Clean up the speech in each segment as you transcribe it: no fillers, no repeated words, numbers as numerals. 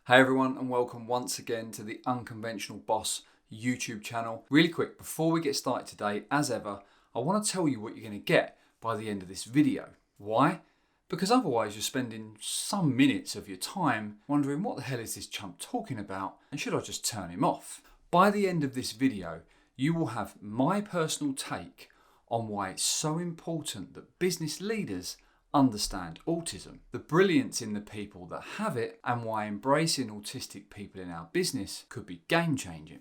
Hey everyone, and welcome once again to the Unconventional Boss YouTube channel. Really quick, before we get started today, as ever, I want to tell you what you're going to get by the end of this video. Why? Because otherwise you're spending some minutes of your time wondering what the hell is this chump talking about, and should I just turn him off? By the end of this video, you will have my personal take on why it's so important that business leaders understand autism, the brilliance in the people that have it, and why embracing autistic people in our business could be game changing.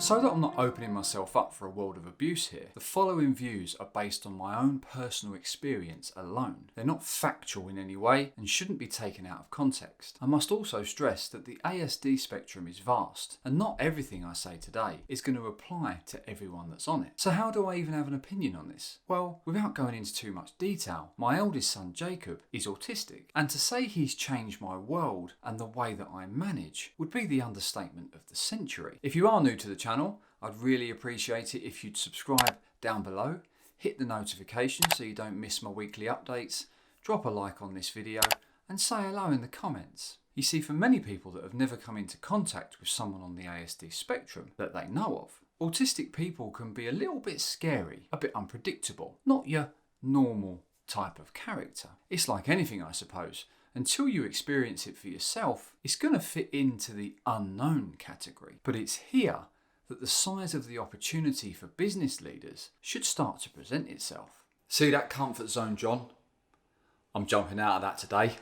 So that I'm not opening myself up for a world of abuse here, the following views are based on my own personal experience alone. They're not factual in any way and shouldn't be taken out of context. I must also stress that the ASD spectrum is vast, and not everything I say today is going to apply to everyone that's on it. So how do I even have an opinion on this? Well, without going into too much detail, my eldest son Jacob is autistic, and to say he's changed my world and the way that I manage would be the understatement of the century. If you are new to the channel, I'd really appreciate it if you'd subscribe down below, hit the notification so you don't miss my weekly updates, drop a like on this video and say hello in the comments. You see, for many people that have never come into contact with someone on the ASD spectrum that they know of, autistic people can be a little bit scary, a bit unpredictable, not your normal type of character. It's like anything, I suppose. Until you experience it for yourself, it's going to fit into the unknown category. But it's here that the size of the opportunity for business leaders should start to present itself. See that comfort zone, John? I'm jumping out of that today.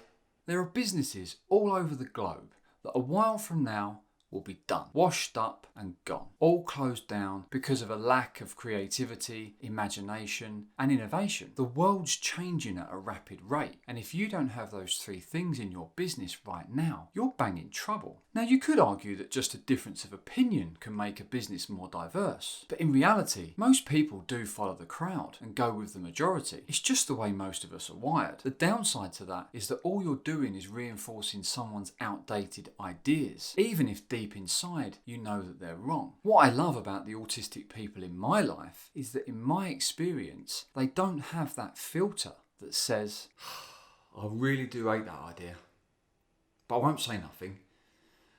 There are businesses all over the globe that a while from now will be done, washed up and gone, all closed down because of a lack of creativity, imagination and innovation. The world's changing at a rapid rate, and if you don't have those three things in your business right now, you're banging trouble. Now, you could argue that just a difference of opinion can make a business more diverse, but in reality, most people do follow the crowd and go with the majority. It's just the way most of us are wired. The downside to that is that all you're doing is reinforcing someone's outdated ideas, even if deep inside you know that they're wrong. What I love about the autistic people in my life is that in my experience, they don't have that filter that says, I really do hate that idea, but I won't say nothing,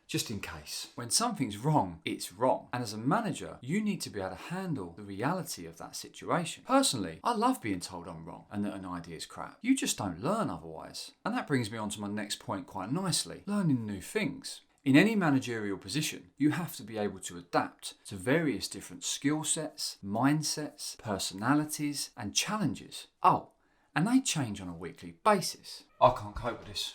just in case. When something's wrong, it's wrong. And as a manager, you need to be able to handle the reality of that situation. Personally, I love being told I'm wrong and that an idea is crap. You just don't learn otherwise. And that brings me on to my next point quite nicely, learning new things. In any managerial position, you have to be able to adapt to various different skill sets, mindsets, personalities, and challenges. Oh, and they change on a weekly basis. I can't cope with this.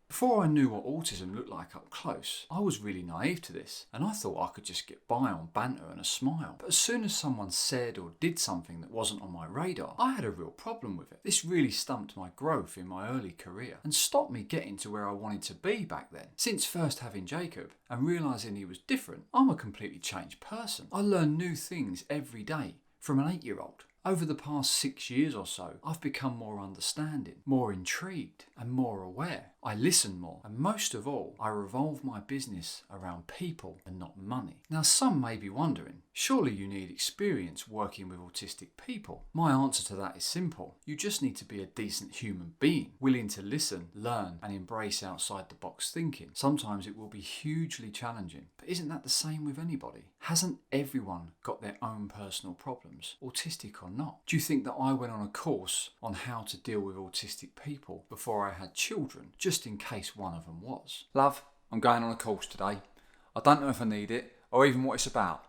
Before I knew what autism looked like up close, I was really naive to this, and I thought I could just get by on banter and a smile. But as soon as someone said or did something that wasn't on my radar, I had a real problem with it. This really stumped my growth in my early career and stopped me getting to where I wanted to be back then. Since first having Jacob and realising he was different, I'm a completely changed person. I learn new things every day from an 8-year-old. Over the past 6 years or so, I've become more understanding, more intrigued, and more aware. I listen more, and most of all, I revolve my business around people and not money. Now, some may be wondering, surely you need experience working with autistic people? My answer to that is simple. You just need to be a decent human being, willing to listen, learn, and embrace outside the box thinking. Sometimes it will be hugely challenging, but isn't that the same with anybody? Hasn't everyone got their own personal problems, autistic or not? Do you think that I went on a course on how to deal with autistic people before I had children, just in case one of them was? Love, I'm going on a course today. I don't know if I need it or even what it's about,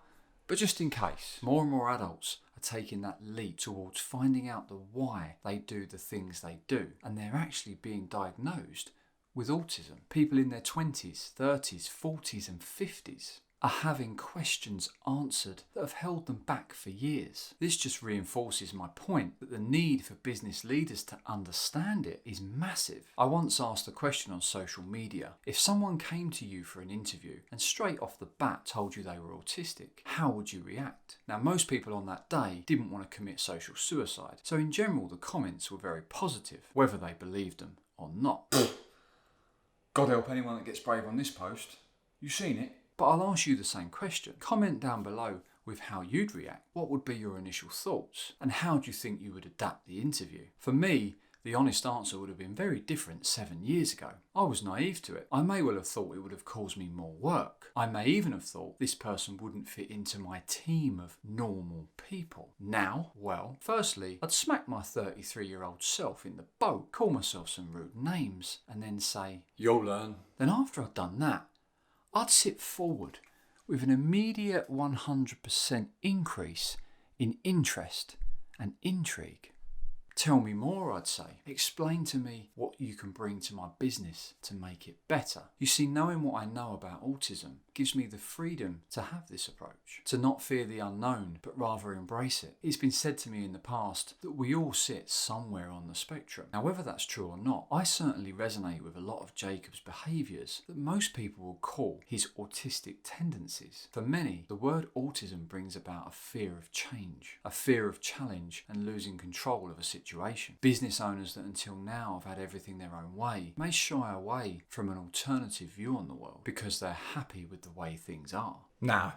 but just in case. More and more adults are taking that leap towards finding out the why they do the things they do, and they're actually being diagnosed with autism. People in their 20s, 30s, 40s and 50s are having questions answered that have held them back for years. This just reinforces my point that the need for business leaders to understand it is massive. I once asked a question on social media: if someone came to you for an interview and straight off the bat told you they were autistic, how would you react? Now, most people on that day didn't want to commit social suicide, so in general the comments were very positive, whether they believed them or not. God help anyone that gets brave on this post. You seen it? But I'll ask you the same question. Comment down below with how you'd react. What would be your initial thoughts? And how do you think you would adapt the interview? For me, the honest answer would have been very different 7 years ago. I was naive to it. I may well have thought it would have caused me more work. I may even have thought this person wouldn't fit into my team of normal people. Now, well, firstly, I'd smack my 33-year-old self in the boat, call myself some rude names, and then say, "You'll learn." Then after I'd done that, I'd sit forward with an immediate 100% increase in interest and intrigue. Tell me more, I'd say. Explain to me what you can bring to my business to make it better. You see, knowing what I know about autism gives me the freedom to have this approach, to not fear the unknown, but rather embrace it. It's been said to me in the past that we all sit somewhere on the spectrum. Now, whether that's true or not, I certainly resonate with a lot of Jacob's behaviours that most people will call his autistic tendencies. For many, the word autism brings about a fear of change, a fear of challenge and losing control of a situation. Business owners that until now have had everything their own way may shy away from an alternative view on the world because they're happy with the way things are. Nah,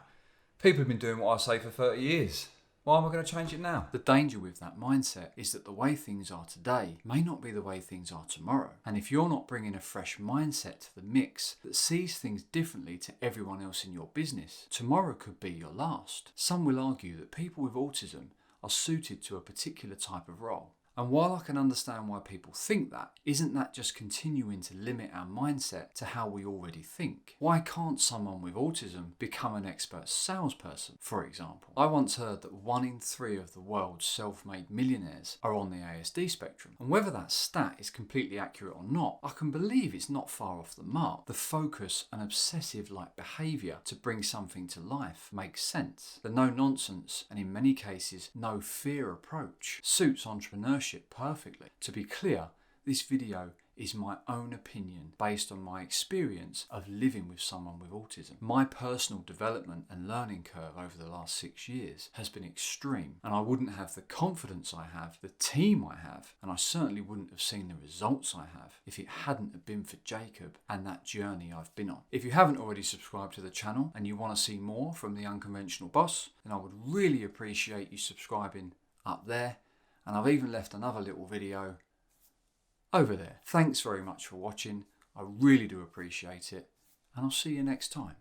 people have been doing what I say for 30 years. Why am I going to change it now? The danger with that mindset is that the way things are today may not be the way things are tomorrow. And if you're not bringing a fresh mindset to the mix that sees things differently to everyone else in your business, tomorrow could be your last. Some will argue that people with autism are suited to a particular type of role. And while I can understand why people think that, isn't that just continuing to limit our mindset to how we already think? Why can't someone with autism become an expert salesperson, for example? I once heard that 1 in 3 of the world's self-made millionaires are on the ASD spectrum. And whether that stat is completely accurate or not, I can believe it's not far off the mark. The focus and obsessive-like behaviour to bring something to life makes sense. The no-nonsense, and in many cases, no-fear approach suits entrepreneurship perfectly. To be clear, this video is my own opinion based on my experience of living with someone with autism. My personal development and learning curve over the last 6 years has been extreme, and I wouldn't have the confidence I have, the team I have, and I certainly wouldn't have seen the results I have if it hadn't have been for Jacob and that journey I've been on. If you haven't already subscribed to the channel and you want to see more from the Unconventional Boss, then I would really appreciate you subscribing up there. And I've even left another little video over there. Thanks very much for watching. I really do appreciate it. And I'll see you next time.